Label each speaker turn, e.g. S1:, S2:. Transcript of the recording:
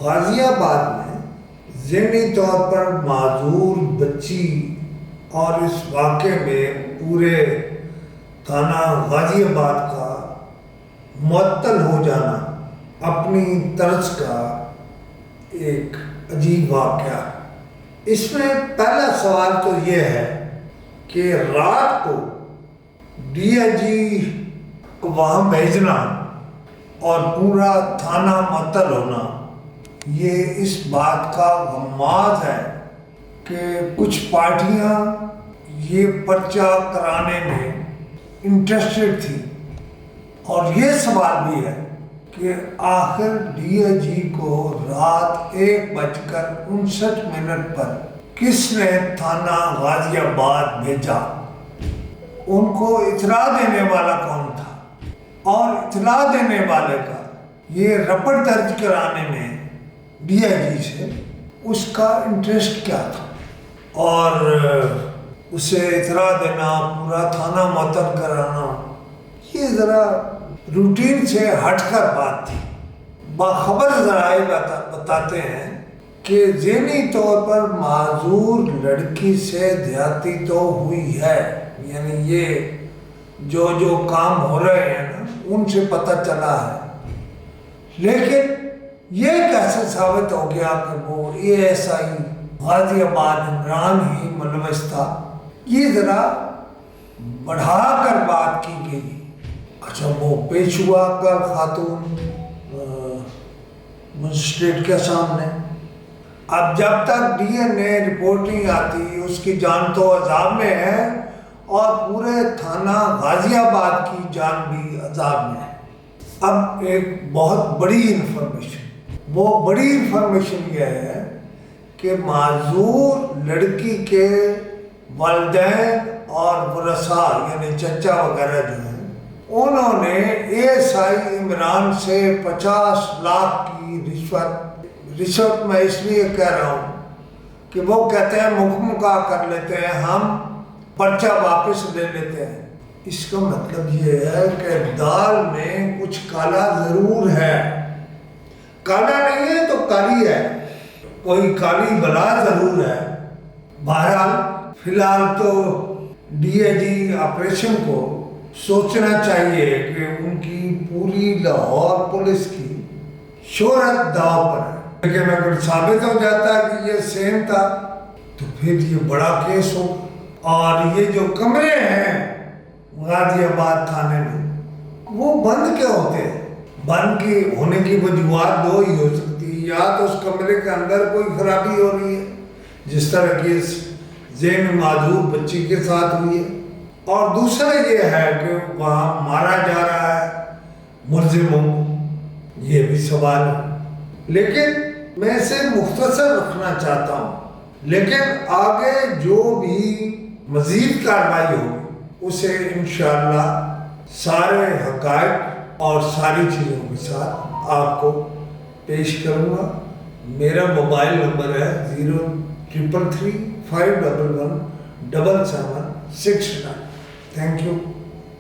S1: غازی آباد میں ذہنی طور پر معذور بچی اور اس واقعے میں پورے تھانہ غازی آباد کا معطل ہو جانا اپنی طرز کا ایک عجیب واقعہ۔ اس میں پہلا سوال تو یہ ہے کہ رات کو ڈی آئی جی کو وہاں بھیجنا اور پورا تھانہ معطل ہونا، یہ اس بات کا غماز ہے کہ کچھ پارٹیاں یہ پرچہ کرانے میں انٹرسٹڈ تھی، اور یہ سوال بھی ہے کہ آخر ڈی آئی جی کو رات 1:59 پر کس نے تھانہ غازی آباد بھیجا؟ ان کو اطلاع دینے والا کون تھا؟ اور اطلاع دینے والے کا یہ رپٹ درج کرانے میں ڈی آئی جی سے اس کا انٹرسٹ کیا تھا؟ اور اسے اطلاع دینا، پورا تھانہ معطل کرانا، یہ ذرا روٹین سے ہٹ کر بات تھی۔ باخبر ذرائع بتاتے ہیں کہ ذہنی طور پر معذور لڑکی سے زیادتی تو ہوئی ہے، یعنی یہ جو کام ہو رہے ہیں نا ان سے پتہ چلا ہے، لیکن یہ کیسے ثابت ہو گیا کہ وہ اے ایس آئی غازی آباد عمران ہی ملوث تھا؟ یہ ذرا بڑھا کر بات کی گئی۔ اچھا، وہ پیش ہوا کل خاتون مجسٹریٹ کے سامنے، اب جب تک ڈی این اے رپورٹ نہیں آتی اس کی جان تو عذاب میں ہے، اور پورے تھانہ غازی آباد کی جان بھی عذاب میں ہے۔ اب ایک بہت بڑی انفارمیشن، وہ بڑی انفارمیشن یہ ہے کہ معذور لڑکی کے والدین اور ورثاء یعنی چچا وغیرہ جو ہیں، انہوں نے اے ایس آئی عمران سے 50 لاکھ کی رشوت میں اس لیے کہہ رہا ہوں کہ وہ کہتے ہیں مکا کر لیتے ہیں، ہم پرچہ واپس لے لیتے ہیں۔ اس کا مطلب یہ ہے کہ دال میں کچھ کالا ضرور ہے، کالا نہیں ہے تو کالی ہے، کوئی کالی بلا ضرور ہے۔ بہرحال فی الحال تو ڈی آئی جی آپریشن کو سوچنا چاہیے کہ ان کی پوری لاہور پولیس کی شہرت داؤ پر ہے، لیکن اگر ثابت ہو جاتا ہے کہ یہ سیم تھا تو پھر یہ بڑا کیس ہو۔ اور یہ جو کمرے ہیں غازی آباد تھانے میں وہ بند کیا ہوتے ہیں؟ بند کی ہونے کی وجوہات دو ہی ہو سکتی ہے، یا تو اس کمرے کے اندر کوئی خرابی ہو رہی ہے جس طرح کی ذہن معذور بچی کے ساتھ ہوئی ہے، اور دوسرا یہ ہے کہ وہاں مارا جا رہا ہے ملزموں کو، یہ بھی سوال ہے۔ لیکن میں اسے مختصر رکھنا چاہتا ہوں، لیکن آگے جو بھی مزید کارروائی ہوگی اسے انشاءاللہ سارے حقائق اور ساری چیزوں کے ساتھ آپ کو پیش کروں گا۔ میرا موبائل نمبر ہے 03335117769۔ Thank you.